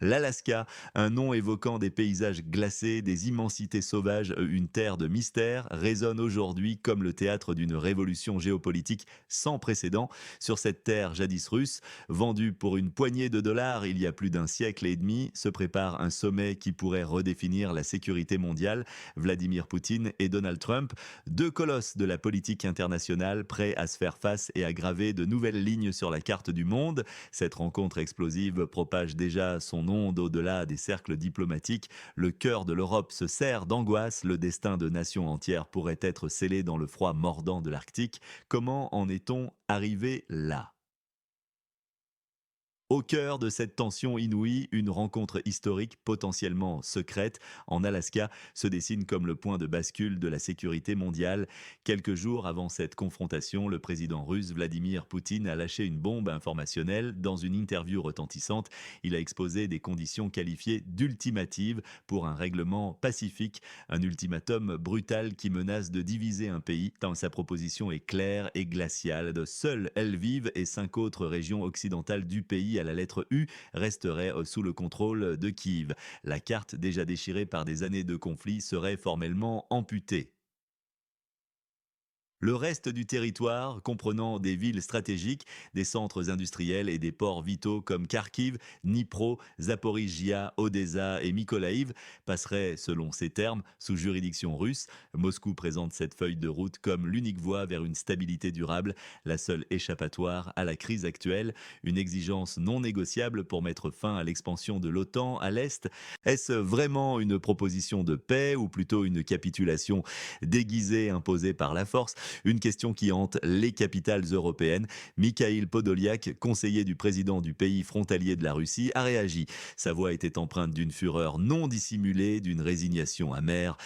L'Alaska, un nom évoquant des paysages glacés, des immensités sauvages, une terre de mystère, résonne aujourd'hui comme le théâtre d'une révolution géopolitique sans précédent. Sur cette terre jadis russe, vendue pour une poignée de dollars il y a plus d'un siècle et demi, se prépare un sommet qui pourrait redéfinir la sécurité mondiale. Vladimir Poutine et Donald Trump, deux colosses de la politique internationale prêts à se faire face et à graver de nouvelles lignes sur la carte du monde. Cette rencontre explosive propage déjà son onde au-delà des cercles diplomatiques. Le cœur de l'Europe se serre d'angoisse. Le destin de nations entières pourrait être scellé dans le froid mordant de l'Arctique. Comment en est-on arrivé là? Au cœur de cette tension inouïe, une rencontre historique potentiellement secrète en Alaska se dessine comme le point de bascule de la sécurité mondiale. Quelques jours avant cette confrontation, le président russe Vladimir Poutine a lâché une bombe informationnelle. Dans une interview retentissante, il a exposé des conditions qualifiées d'ultimatives pour un règlement pacifique, un ultimatum brutal qui menace de diviser un pays, tant sa proposition est claire et glaciale. De seules Lviv et 5 autres régions occidentales du pays à la lettre U resteraient sous le contrôle de Kiev. La carte, déjà déchirée par des années de conflit, serait formellement amputée. Le reste du territoire, comprenant des villes stratégiques, des centres industriels et des ports vitaux comme Kharkiv, Dnipro, Zaporizhia, Odessa et Mykolaïv, passerait, selon ces termes, sous juridiction russe. Moscou présente cette feuille de route comme l'unique voie vers une stabilité durable, la seule échappatoire à la crise actuelle, une exigence non négociable pour mettre fin à l'expansion de l'OTAN à l'Est. Est-ce vraiment une proposition de paix ou plutôt une capitulation déguisée imposée par la force? Une question qui hante les capitales européennes. Mikhail Podolyak, conseiller du président du pays frontalier de la Russie, a réagi. Sa voix était empreinte d'une fureur non dissimulée, d'une résignation amère.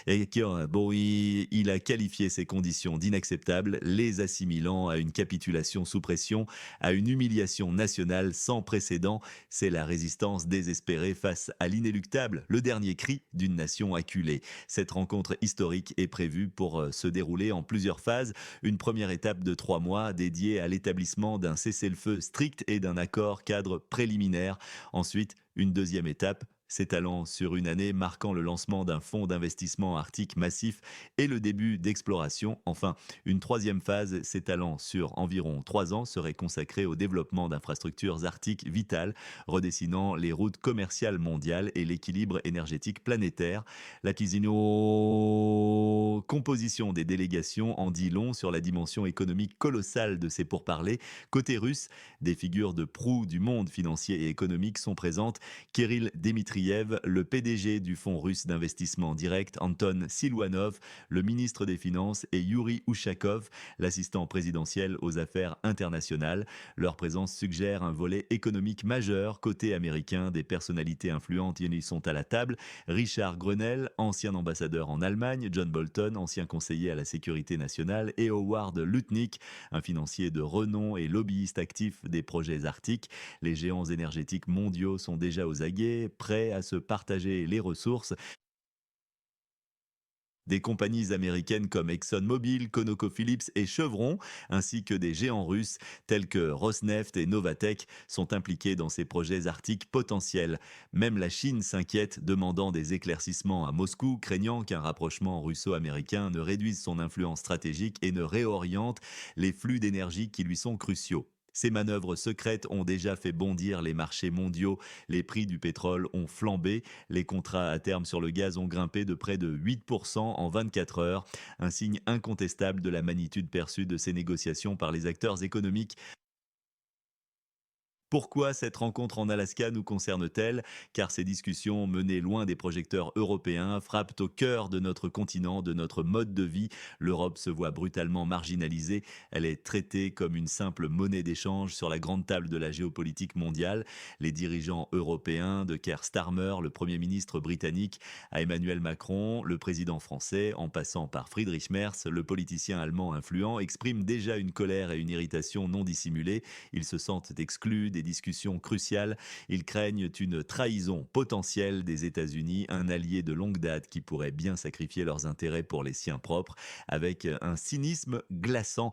Et bon, il a qualifié ces conditions d'inacceptables, les assimilant à une capitulation sous pression, à une humiliation nationale sans précédent. C'est la résistance désespérée face à l'inéluctable, le dernier cri d'une nation acculée. Cette rencontre historique est prévue pour se dérouler en plusieurs phases. Une première étape de 3 mois dédiée à l'établissement d'un cessez-le-feu strict et d'un accord cadre préliminaire. Ensuite, une deuxième étape s'étalant sur une année, marquant le lancement d'un fonds d'investissement arctique massif et le début d'exploration. Enfin, une troisième phase s'étalant sur environ 3 ans serait consacrée au développement d'infrastructures arctiques vitales, redessinant les routes commerciales mondiales et l'équilibre énergétique planétaire. La composition des délégations en dit long sur la dimension économique colossale de ces pourparlers. Côté russe, des figures de proue du monde financier et économique sont présentes. Kirill Dmitriev, le PDG du fonds russe d'investissement direct, Anton Silwanov, le ministre des Finances, et Yuri Ushakov, l'assistant présidentiel aux affaires internationales. Leur présence suggère un volet économique majeur. Côté américain, des personnalités influentes y sont à la table. Richard Grenell, ancien ambassadeur en Allemagne, John Bolton, ancien conseiller à la sécurité nationale, et Howard Lutnick, un financier de renom et lobbyiste actif des projets arctiques. Les géants énergétiques mondiaux sont déjà aux aguets, prêts à se partager les ressources. Des compagnies américaines comme ExxonMobil, ConocoPhillips et Chevron, ainsi que des géants russes tels que Rosneft et Novatek, sont impliqués dans ces projets arctiques potentiels. Même la Chine s'inquiète, demandant des éclaircissements à Moscou, craignant qu'un rapprochement russo-américain ne réduise son influence stratégique et ne réoriente les flux d'énergie qui lui sont cruciaux. Ces manœuvres secrètes ont déjà fait bondir les marchés mondiaux, les prix du pétrole ont flambé, les contrats à terme sur le gaz ont grimpé de près de 8% en 24 heures, un signe incontestable de la magnitude perçue de ces négociations par les acteurs économiques. Pourquoi cette rencontre en Alaska nous concerne-t-elle? Car ces discussions, menées loin des projecteurs européens, frappent au cœur de notre continent, de notre mode de vie. L'Europe se voit brutalement marginalisée. Elle est traitée comme une simple monnaie d'échange sur la grande table de la géopolitique mondiale. Les dirigeants européens, de Keir Starmer, le Premier ministre britannique, à Emmanuel Macron, le président français, en passant par Friedrich Merz, le politicien allemand influent, expriment déjà une colère et une irritation non dissimulées. Ils se sentent exclus des des discussions cruciales. Ils craignent une trahison potentielle des États-Unis, un allié de longue date qui pourrait bien sacrifier leurs intérêts pour les siens propres, avec un cynisme glaçant.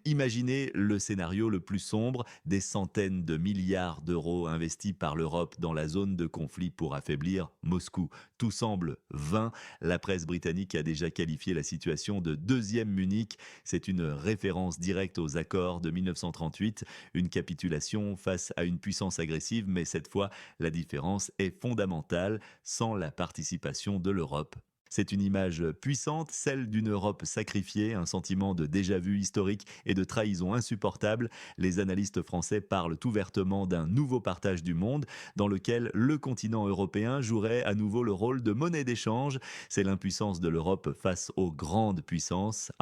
Imaginez le scénario le plus sombre, des centaines de milliards d'euros investis par l'Europe dans la zone de conflit pour affaiblir Moscou. Tout semble vain. La presse britannique a déjà qualifié la situation de deuxième Munich. C'est une référence directe aux accords de 1938, une capitulation face à une puissance agressive, mais cette fois, la différence est fondamentale, sans la participation de l'Europe. C'est une image puissante, celle d'une Europe sacrifiée, un sentiment de déjà-vu historique et de trahison insupportable. Les analystes français parlent ouvertement d'un nouveau partage du monde dans lequel le continent européen jouerait à nouveau le rôle de monnaie d'échange. C'est l'impuissance de l'Europe face aux grandes puissances.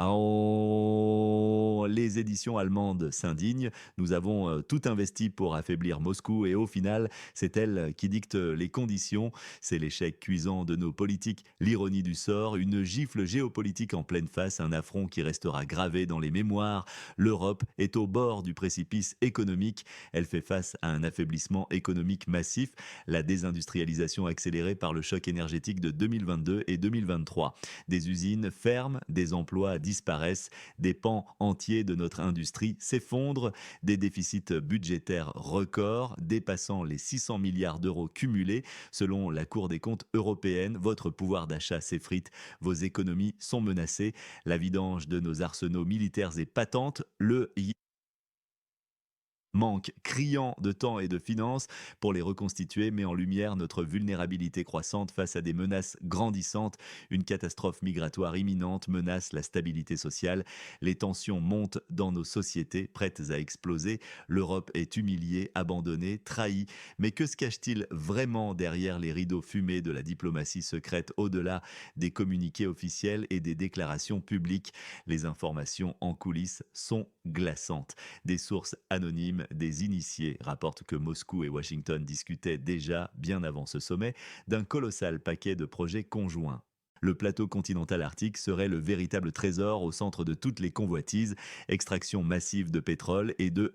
Les éditions allemandes s'indignent. Nous avons tout investi pour affaiblir Moscou et au final, c'est elle qui dicte les conditions. C'est l'échec cuisant de nos politiques, l'ironie du sort, une gifle géopolitique en pleine face, un affront qui restera gravé dans les mémoires. L'Europe est au bord du précipice économique. Elle fait face à un affaiblissement économique massif, la désindustrialisation accélérée par le choc énergétique de 2022 et 2023. Des usines ferment, des emplois disparaissent, des pans entiers de notre industrie s'effondrent, des déficits budgétaires records dépassant les 600 milliards d'euros cumulés. Selon la Cour des comptes européenne, votre pouvoir d'achat s'effrite, vos économies sont menacées, la vidange de nos arsenaux militaires est patente, le manque criant de temps et de finances pour les reconstituer met en lumière notre vulnérabilité croissante face à des menaces grandissantes. Une catastrophe migratoire imminente menace la stabilité sociale. Les tensions montent dans nos sociétés, prêtes à exploser. L'Europe est humiliée, abandonnée, trahie. Mais que se cache-t-il vraiment derrière les rideaux fumés de la diplomatie secrète, au-delà des communiqués officiels et des déclarations publiques? Les informations en coulisses sont glaçantes. Des sources anonymes, des initiés rapportent que Moscou et Washington discutaient déjà, bien avant ce sommet, d'un colossal paquet de projets conjoints. Le plateau continental arctique serait le véritable trésor au centre de toutes les convoitises, extraction massive de pétrole et de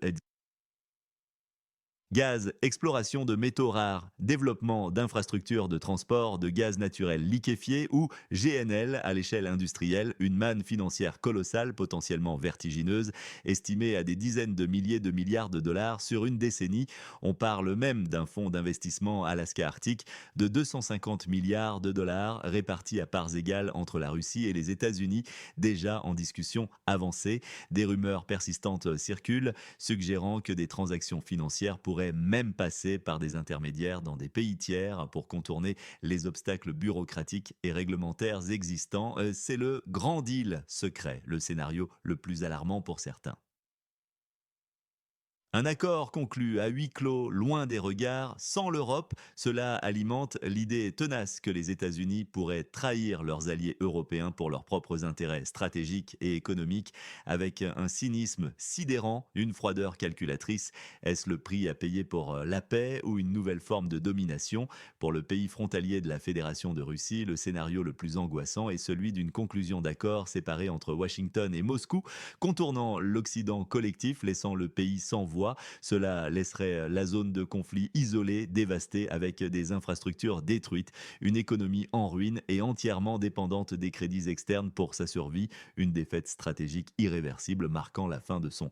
gaz, exploration de métaux rares, développement d'infrastructures de transport de gaz naturel liquéfié ou GNL à l'échelle industrielle, une manne financière colossale, potentiellement vertigineuse, estimée à des dizaines de milliers de milliards de dollars sur une décennie. On parle même d'un fonds d'investissement Alaska Arctique de 250 milliards de dollars répartis à parts égales entre la Russie et les États-Unis, déjà en discussion avancée. Des rumeurs persistantes circulent, suggérant que des transactions financières pourraient même passer par des intermédiaires dans des pays tiers pour contourner les obstacles bureaucratiques et réglementaires existants. C'est le grand deal secret, le scénario le plus alarmant pour certains. Un accord conclu à huis clos, loin des regards, sans l'Europe, cela alimente l'idée tenace que les États-Unis pourraient trahir leurs alliés européens pour leurs propres intérêts stratégiques et économiques, avec un cynisme sidérant, une froideur calculatrice. Est-ce le prix à payer pour la paix ou une nouvelle forme de domination? Pour le pays frontalier de la Fédération de Russie, le scénario le plus angoissant est celui d'une conclusion d'accord séparée entre Washington et Moscou, contournant l'Occident collectif, laissant le pays sans voix. Cela laisserait la zone de conflit isolée, dévastée, avec des infrastructures détruites, une économie en ruine et entièrement dépendante des crédits externes pour sa survie, une défaite stratégique irréversible marquant la fin de son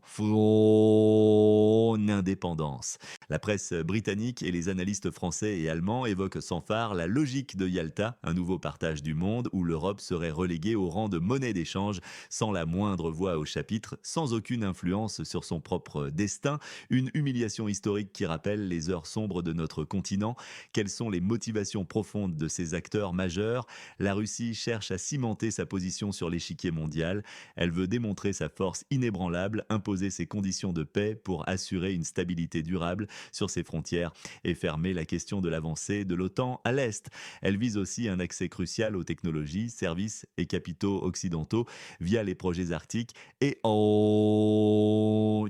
indépendance. La presse britannique et les analystes français et allemands évoquent sans phare la logique de Yalta, un nouveau partage du monde où l'Europe serait reléguée au rang de monnaie d'échange, sans la moindre voix au chapitre, sans aucune influence sur son propre destin. Une humiliation historique qui rappelle les heures sombres de notre continent. Quelles sont les motivations profondes de ces acteurs majeurs? La Russie cherche à cimenter sa position sur l'échiquier mondial. Elle veut démontrer sa force inébranlable, imposer ses conditions de paix pour assurer une stabilité durable sur ses frontières et fermer la question de l'avancée de l'OTAN à l'Est. Elle vise aussi un accès crucial aux technologies, services et capitaux occidentaux via les projets arctiques et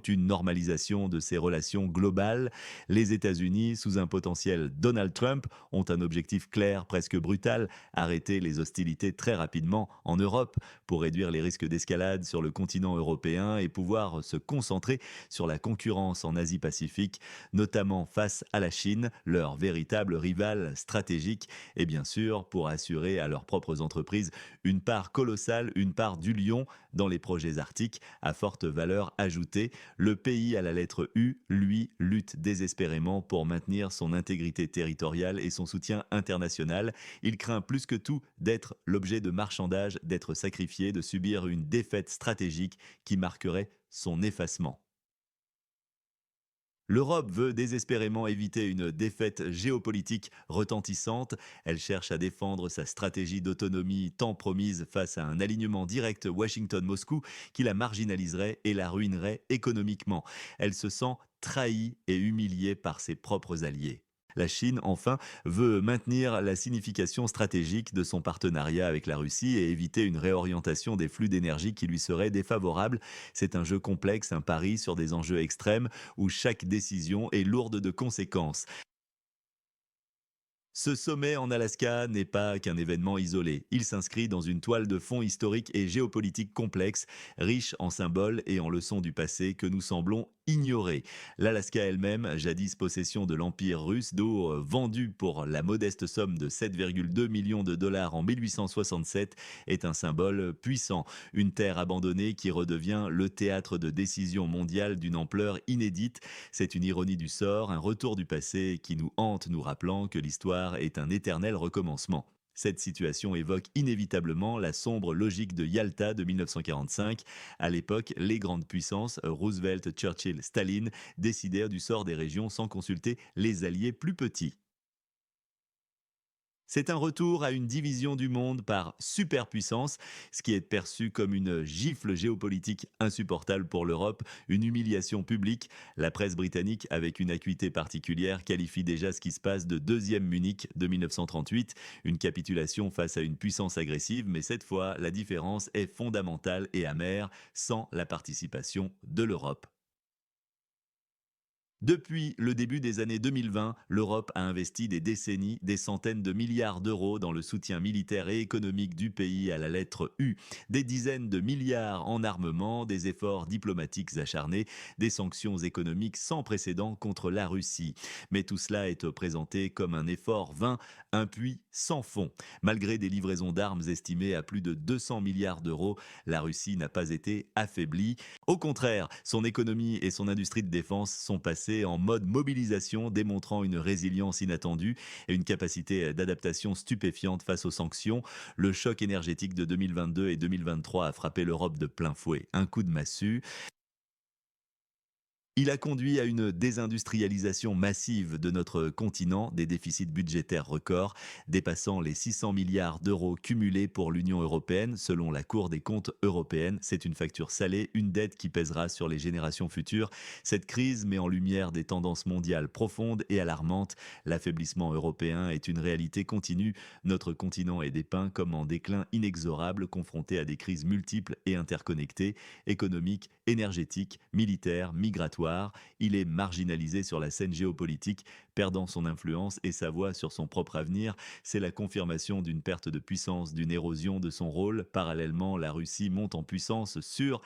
une normalisation gestion de ces relations globales. Les États-Unis, sous un potentiel Donald Trump, ont un objectif clair, presque brutal, arrêter les hostilités très rapidement en Europe pour réduire les risques d'escalade sur le continent européen et pouvoir se concentrer sur la concurrence en Asie-Pacifique, notamment face à la Chine, leur véritable rival stratégique, et bien sûr pour assurer à leurs propres entreprises une part colossale, une part du lion dans les projets arctiques à forte valeur ajoutée. Le pays à la lettre U, lui, lutte désespérément pour maintenir son intégrité territoriale et son soutien international. Il craint plus que tout d'être l'objet de marchandage, d'être sacrifié, de subir une défaite stratégique qui marquerait son effacement. L'Europe veut désespérément éviter une défaite géopolitique retentissante. Elle cherche à défendre sa stratégie d'autonomie tant promise face à un alignement direct Washington-Moscou qui la marginaliserait et la ruinerait économiquement. Elle se sent trahie et humiliée par ses propres alliés. La Chine, enfin, veut maintenir la signification stratégique de son partenariat avec la Russie et éviter une réorientation des flux d'énergie qui lui serait défavorable. C'est un jeu complexe, un pari sur des enjeux extrêmes où chaque décision est lourde de conséquences. Ce sommet en Alaska n'est pas qu'un événement isolé. Il s'inscrit dans une toile de fond historique et géopolitique complexe, riche en symboles et en leçons du passé que nous semblons ignorer. L'Alaska elle-même, jadis possession de l'Empire russe, d'eau vendue pour la modeste somme de 7,2 millions de dollars en 1867, est un symbole puissant. Une terre abandonnée qui redevient le théâtre de décisions mondiales d'une ampleur inédite. C'est une ironie du sort, un retour du passé qui nous hante, nous rappelant que l'histoire est un éternel recommencement. Cette situation évoque inévitablement la sombre logique de Yalta de 1945. À l'époque, les grandes puissances, Roosevelt, Churchill, Staline, décidèrent du sort des régions sans consulter les alliés plus petits. C'est un retour à une division du monde par superpuissance, ce qui est perçu comme une gifle géopolitique insupportable pour l'Europe, une humiliation publique. La presse britannique, avec une acuité particulière, qualifie déjà ce qui se passe de deuxième Munich de 1938, une capitulation face à une puissance agressive, mais cette fois, la différence est fondamentale et amère sans la participation de l'Europe. Depuis le début des années 2020, l'Europe a investi des décennies, des centaines de milliards d'euros dans le soutien militaire et économique du pays à la lettre U, des dizaines de milliards en armement, des efforts diplomatiques acharnés, des sanctions économiques sans précédent contre la Russie. Mais tout cela est présenté comme un effort vain, un puits sans fond. Malgré des livraisons d'armes estimées à plus de 200 milliards d'euros, la Russie n'a pas été affaiblie. Au contraire, son économie et son industrie de défense sont passées en mode mobilisation, démontrant une résilience inattendue et une capacité d'adaptation stupéfiante face aux sanctions. Le choc énergétique de 2022 et 2023 a frappé l'Europe de plein fouet. Un coup de massue. Il a conduit à une désindustrialisation massive de notre continent, des déficits budgétaires records, dépassant les 600 milliards d'euros cumulés pour l'Union européenne, selon la Cour des comptes européenne. C'est une facture salée, une dette qui pèsera sur les générations futures. Cette crise met en lumière des tendances mondiales profondes et alarmantes. L'affaiblissement européen est une réalité continue. Notre continent est dépeint comme en déclin inexorable, confronté à des crises multiples et interconnectées, économiques, énergétiques, militaires, migratoires. Il est marginalisé sur la scène géopolitique, perdant son influence et sa voix sur son propre avenir. C'est la confirmation d'une perte de puissance, d'une érosion de son rôle. Parallèlement, la Russie monte en puissance sur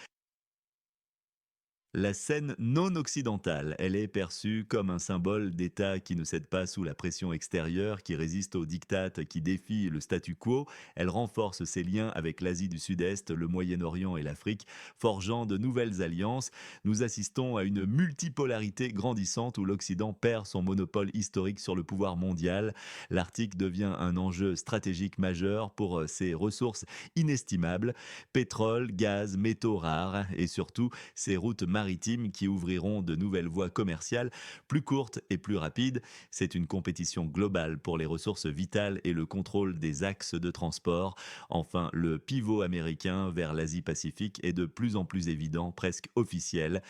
la scène non occidentale. Elle est perçue comme un symbole d'État qui ne cède pas sous la pression extérieure, qui résiste aux diktats, qui défie le statu quo. Elle renforce ses liens avec l'Asie du Sud-Est, le Moyen-Orient et l'Afrique, forgeant de nouvelles alliances. Nous assistons à une multipolarité grandissante où l'Occident perd son monopole historique sur le pouvoir mondial. L'Arctique devient un enjeu stratégique majeur pour ses ressources inestimables, pétrole, gaz, métaux rares et surtout ces routes maritimes qui ouvriront de nouvelles voies commerciales plus courtes et plus rapides. C'est une compétition globale pour les ressources vitales et le contrôle des axes de transport. Enfin, le pivot américain vers l'Asie-Pacifique est de plus en plus évident, presque officiel.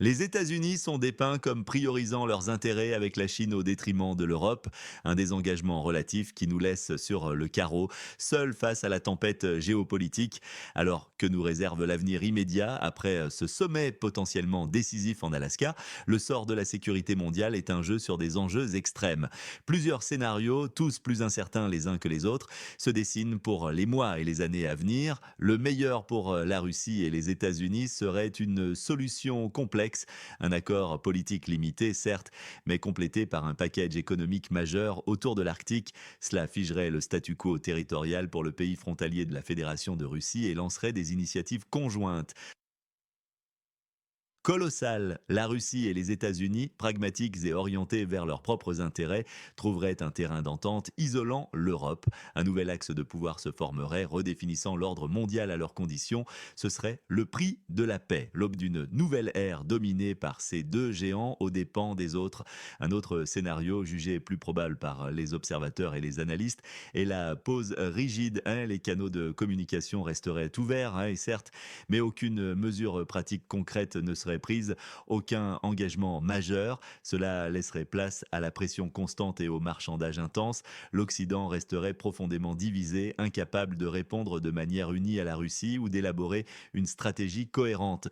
Les États-Unis sont dépeints comme priorisant leurs intérêts avec la Chine au détriment de l'Europe, un désengagement relatif qui nous laisse sur le carreau, seuls face à la tempête géopolitique. Alors que nous réserve l'avenir immédiat après ce sommet potentiellement décisif en Alaska, le sort de la sécurité mondiale est un jeu sur des enjeux extrêmes. Plusieurs scénarios, tous plus incertains les uns que les autres, se dessinent pour les mois et les années à venir. Le meilleur pour la Russie et les États-Unis serait une solution complexe, un accord politique limité, certes, mais complété par un package économique majeur autour de l'Arctique. Cela figerait le statu quo territorial pour le pays frontalier de la Fédération de Russie et lancerait des initiatives conjointes colossal. La Russie et les États-Unis, pragmatiques et orientés vers leurs propres intérêts, trouveraient un terrain d'entente isolant l'Europe. Un nouvel axe de pouvoir se formerait, redéfinissant l'ordre mondial à leurs conditions. Ce serait le prix de la paix, l'aube d'une nouvelle ère dominée par ces deux géants aux dépens des autres. Un autre scénario jugé plus probable par les observateurs et les analystes est la pause rigide. Les canaux de communication resteraient ouverts, et certes, mais aucune mesure pratique concrète ne serait prise, aucun engagement majeur. Cela laisserait place à la pression constante et au marchandage intense. L'Occident resterait profondément divisé, incapable de répondre de manière unie à la Russie ou d'élaborer une stratégie cohérente.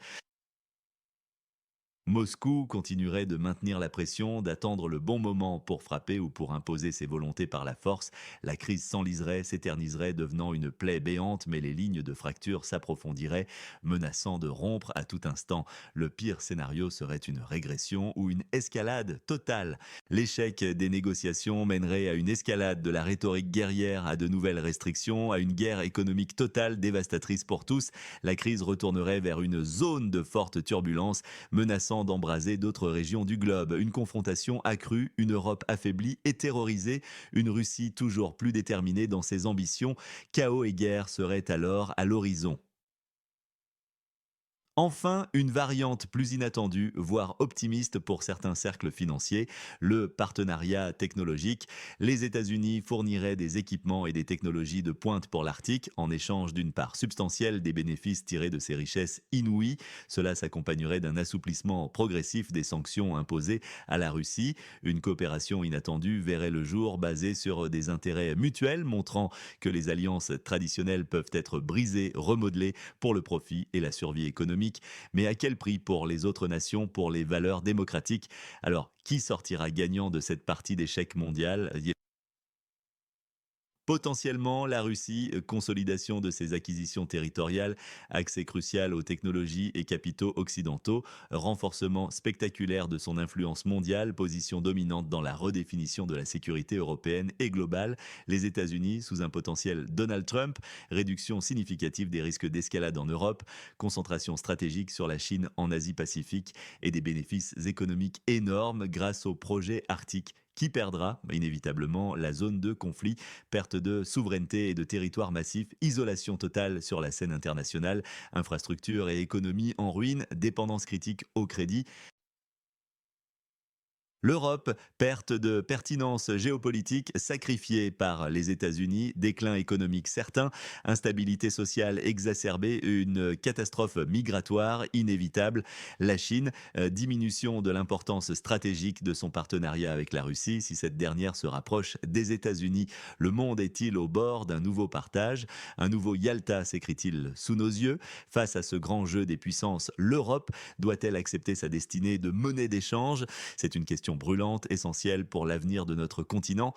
Moscou continuerait de maintenir la pression, d'attendre le bon moment pour frapper ou pour imposer ses volontés par la force. La crise s'enliserait, s'éterniserait, devenant une plaie béante, mais les lignes de fracture s'approfondiraient, menaçant de rompre à tout instant. Le pire scénario serait une régression ou une escalade totale. L'échec des négociations mènerait à une escalade de la rhétorique guerrière, à de nouvelles restrictions, à une guerre économique totale dévastatrice pour tous. La crise retournerait vers une zone de forte turbulence, menaçant d'embraser d'autres régions du globe. Une confrontation accrue, une Europe affaiblie et terrorisée, une Russie toujours plus déterminée dans ses ambitions. Chaos et guerre seraient alors à l'horizon. Enfin, une variante plus inattendue, voire optimiste pour certains cercles financiers, le partenariat technologique. Les États-Unis fourniraient des équipements et des technologies de pointe pour l'Arctique en échange d'une part substantielle des bénéfices tirés de ces richesses inouïes. Cela s'accompagnerait d'un assouplissement progressif des sanctions imposées à la Russie. Une coopération inattendue verrait le jour basée sur des intérêts mutuels, montrant que les alliances traditionnelles peuvent être brisées, remodelées pour le profit et la survie économique. Mais à quel prix pour les autres nations, pour les valeurs démocratiques? Alors, qui sortira gagnant de cette partie d'échec mondial? Potentiellement, la Russie, consolidation de ses acquisitions territoriales, accès crucial aux technologies et capitaux occidentaux, renforcement spectaculaire de son influence mondiale, position dominante dans la redéfinition de la sécurité européenne et globale, les États-Unis sous un potentiel Donald Trump, réduction significative des risques d'escalade en Europe, concentration stratégique sur la Chine en Asie-Pacifique et des bénéfices économiques énormes grâce au projet arctique qui perdra inévitablement la zone de conflit, perte de souveraineté et de territoire massif, isolation totale sur la scène internationale, infrastructures et économie en ruine, dépendance critique au crédit. L'Europe, perte de pertinence géopolitique sacrifiée par les États-Unis, déclin économique certain, instabilité sociale exacerbée, une catastrophe migratoire inévitable. La Chine, diminution de l'importance stratégique de son partenariat avec la Russie si cette dernière se rapproche des États-Unis. Le monde est-il au bord d'un nouveau partage? Un nouveau Yalta s'écrit-il sous nos yeux? Face à ce grand jeu des puissances, l'Europe doit-elle accepter sa destinée de monnaie d'échange? C'est une question brûlante, essentielle pour l'avenir de notre continent.